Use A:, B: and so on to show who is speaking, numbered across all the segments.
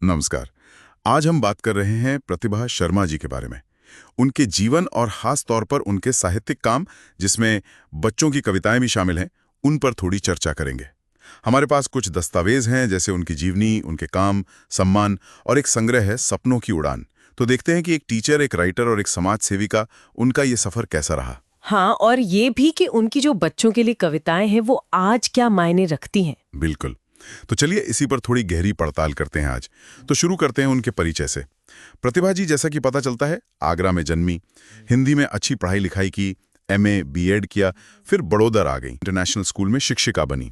A: नमस्कार। आज हम बात कर रहे हैं प्रतिभा शर्मा जी के बारे में। उनके जीवन और खास तौर पर उनके साहित्यिक काम, जिसमें बच्चों की कविताएं भी शामिल हैं, उन पर थोड़ी चर्चा करेंगे। हमारे पास कुछ दस्तावेज हैं, जैसे उनकी जीवनी, उनके काम, सम्मान और एक संग्रह है सपनों की उड़ान। तो देखते हैं कि एक टीचर, एक राइटर और एक समाज सेविका, उनका ये सफर कैसा रहा।
B: हाँ, और ये भी कि उनकी जो बच्चों के लिए कविताएं हैं वो आज क्या मायने रखती हैं।
A: बिल्कुल। तो चलिए इसी पर थोड़ी गहरी पड़ताल करते हैं आज। तो शुरू करते हैं उनके परिचय से। प्रतिभा जी, जैसा कि पता चलता है, आगरा में जन्मी, हिंदी में अच्छी पढ़ाई लिखाई की, एमए, बीएड किया, फिर बड़ौदा आ गई, इंटरनेशनल स्कूल में शिक्षिका बनी।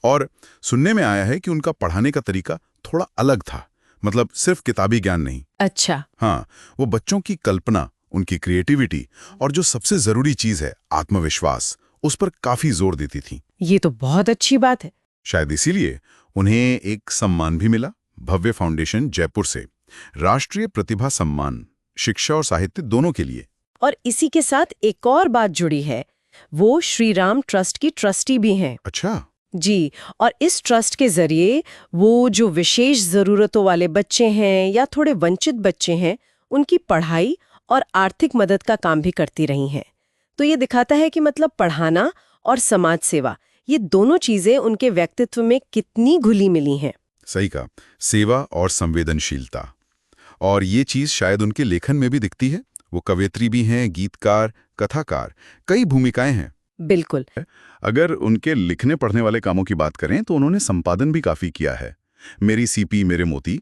A: और सुनने में आया है कि उनका पढ़ाने का तरीका थोड़ा अलग था, मतलब सिर्फ किताबी ज्ञान नहीं।
B: अच्छा।
A: हाँ, वो बच्चों की कल्पना, उनकी क्रिएटिविटी और जो सबसे जरूरी चीज है आत्मविश्वास, उस पर काफी जोर देती थी।
B: ये तो बहुत अच्छी बात है।
A: शायद इसीलिए उन्हें एक सम्मान भी मिला, भव्य फाउंडेशन जयपुर से, राष्ट्रीय प्रतिभा सम्मान, शिक्षा और साहित्य दोनों के लिए।
B: और इसी के साथ एक और बात जुड़ी है, वो श्री राम ट्रस्ट की ट्रस्टी भी हैं।
A: अच्छा।
B: जी, और इस ट्रस्ट के जरिए वो जो विशेष जरूरतों वाले बच्चे हैं या थोड़े वंचित बच्चे हैं, उनकी पढ़ाई और आर्थिक मदद का काम भी करती रही हैं। तो ये दिखाता है कि मतलब पढ़ाना और समाज सेवा, ये दोनों चीजें उनके व्यक्तित्व में कितनी घुली मिली हैं।
A: सही कहा, सेवा और संवेदनशीलता। और ये चीज शायद उनके लेखन में भी दिखती है। वो कवयित्री भी हैं, गीतकार, कथाकार, कई भूमिकाएं हैं।
B: बिल्कुल।
A: अगर उनके लिखने पढ़ने वाले कामों की बात करें तो उन्होंने संपादन भी काफी किया है। मेरी सीपी मेरे मोती,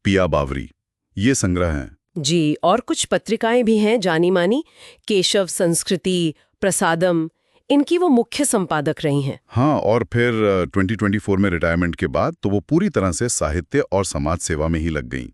A: पिया बावरी, ये संग्रह हैं।
B: जी, और कुछ पत्रिकाएं भी हैं जानी मानी, केशव संस्कृति, प्रसादम, इनकी वो मुख्य संपादक रही हैं।
A: हाँ, और फिर 2024 में रिटायरमेंट के बाद तो वो पूरी तरह से साहित्य और समाज सेवा में ही लग गईं।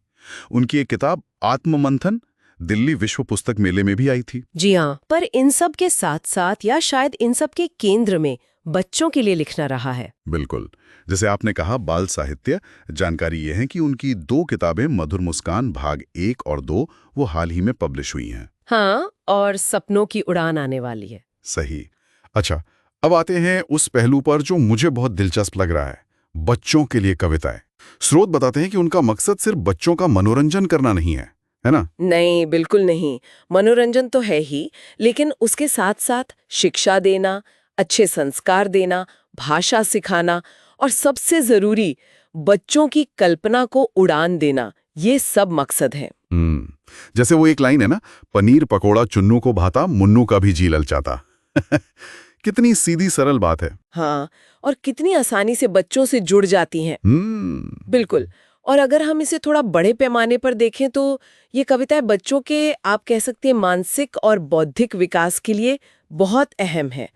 A: उनकी एक किताब आत्ममंथन दिल्ली विश्व पुस्तक मेले में भी आई थी।
B: जी हाँ, पर इन सब के साथ साथ या शायद इन सब के केंद्र में बच्चों के लिए लिखना रहा है।
A: बिल्कुल। जैसे आपने कहा, बाल साहित्य। जानकारी ये है कि उनकी 2 किताबें, मधुर मुस्कान भाग 1 और 2, वो हाल ही में पब्लिश हुई हैं।
B: हाँ, और सपनों की उड़ान आने वाली है।
A: सही। अच्छा, अब आते हैं उस पहलू पर जो मुझे बहुत दिलचस्प लग रहा है, बच्चों के लिए कविताएं। स्रोत बताते हैं कि उनका मकसद सिर्फ बच्चों का मनोरंजन करना नहीं है ना?
B: नहीं, बिल्कुल नहीं। मनोरंजन तो है ही, लेकिन उसके साथ साथ शिक्षा देना, अच्छे संस्कार देना, भाषा सिखाना और सबसे जरूरी बच्चों की कल्पना को उड़ान देना, ये सब मकसद है।
A: जैसे वो एक लाइन है ना, पनीर पकोड़ा चुन्नू को भाता, मुन्नू का भी जी ललचाता। कितनी सीधी सरल बात है।
B: हाँ, और कितनी आसानी से बच्चों से जुड़ जाती हैं। बिल्कुल। और अगर हम इसे थोड़ा बड़े पैमाने पर देखें तो ये कविताएं बच्चों के, आप कह सकते हैं, मानसिक और बौद्धिक विकास के लिए बहुत अहम है।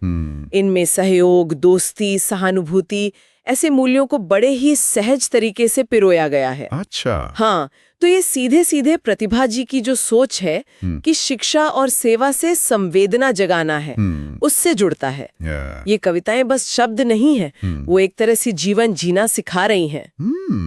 B: इनमें सहयोग, दोस्ती, सहानुभूति, ऐसे मूल्यों को बड़े ही सहज तरीके से पिरोया गया है।
A: अच्छा।
B: हाँ, तो ये सीधे सीधे प्रतिभा जी की जो सोच है कि शिक्षा और सेवा से संवेदना जगाना है, उससे जुड़ता है। ये कविताएं बस शब्द नहीं है, वो एक तरह से जीवन जीना सिखा रही हैं।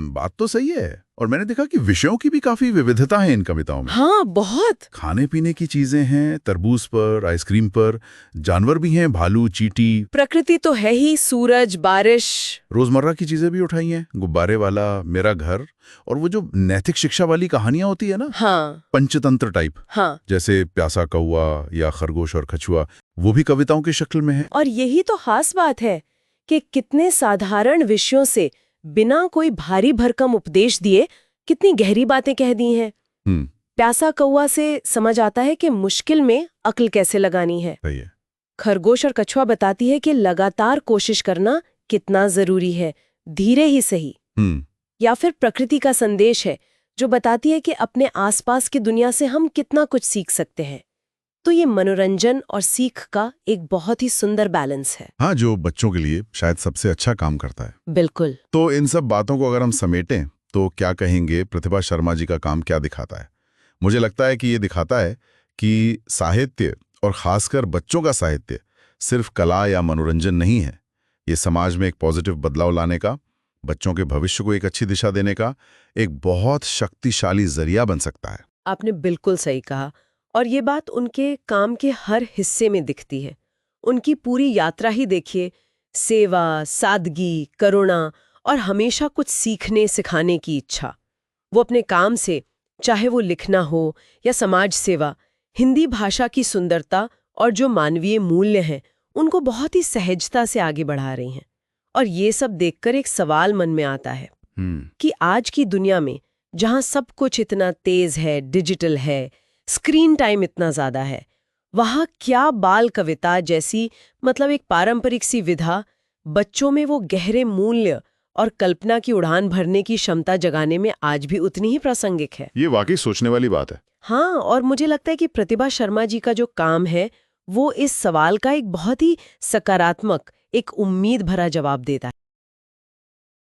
A: बात तो सही है। और मैंने देखा कि विषयों की भी काफी विविधता है इन कविताओं में।
B: हाँ, बहुत।
A: खाने पीने की चीजें हैं, तरबूज पर, आइसक्रीम पर, जानवर भी हैं, भालू, चींटी,
B: प्रकृति तो है ही, सूरज, बारिश,
A: रोजमर्रा की चीजें भी उठाई हैं, गुब्बारे वाला, मेरा घर, और वो जो नैतिक शिक्षा वाली कहानियां होती है ना,
B: हाँ,
A: पंचतंत्र टाइप,
B: हाँ,
A: जैसे प्यासा कौआ या खरगोश और कछुआ, वो भी कविताओं की शक्ल में है।
B: और यही तो खास बात है कि कितने साधारण विषयों से बिना कोई भारी भरकम उपदेश दिए कितनी गहरी बातें कह दी हैं। प्यासा कौआ से समझ आता है कि मुश्किल में अक्ल कैसे लगानी है।
A: सही है।
B: खरगोश और कछुआ बताती है कि लगातार कोशिश करना कितना जरूरी है, धीरे ही सही। या फिर प्रकृति का संदेश है जो बताती है कि अपने आसपास की दुनिया से हम कितना कुछ सीख सकते हैं। तो ये मनोरंजन और सीख का एक बहुत ही सुंदर बैलेंस है।
A: हाँ, जो बच्चों के लिए शायद सबसे अच्छा काम करता है।
B: बिल्कुल।
A: तो इन सब बातों को अगर हम समेटें तो क्या कहेंगे, प्रतिभा शर्मा जी का काम क्या दिखाता है? मुझे लगता है कि ये दिखाता है कि साहित्य, और खासकर बच्चों का साहित्य, सिर्फ कला या मनोरंजन नहीं है। ये समाज में एक पॉजिटिव बदलाव लाने का, बच्चों के भविष्य को एक अच्छी दिशा देने का एक बहुत शक्तिशाली जरिया बन सकता है।
B: आपने बिल्कुल सही कहा, और ये बात उनके काम के हर हिस्से में दिखती है। उनकी पूरी यात्रा ही देखिए, सेवा, सादगी, करुणा और हमेशा कुछ सीखने सिखाने की इच्छा। वो अपने काम से, चाहे वो लिखना हो या समाज सेवा, हिंदी भाषा की सुंदरता और जो मानवीय मूल्य हैं उनको बहुत ही सहजता से आगे बढ़ा रही हैं। और ये सब देखकर एक सवाल मन में आता है कि आज की दुनिया में जहां सब कुछ इतना तेज है, डिजिटल है, स्क्रीन टाइम इतना ज्यादा है, वहां क्या बाल कविता जैसी मतलब एक पारंपरिक सी विधा बच्चों में वो गहरे मूल्य और कल्पना की उड़ान भरने की क्षमता जगाने में आज भी उतनी ही प्रासंगिक है।
A: ये वाकई सोचने वाली बात है।
B: हाँ, और मुझे लगता है कि प्रतिभा शर्मा जी का जो काम है वो इस सवाल का एक बहुत ही सकारात्मक, एक उम्मीद भरा जवाब देता है।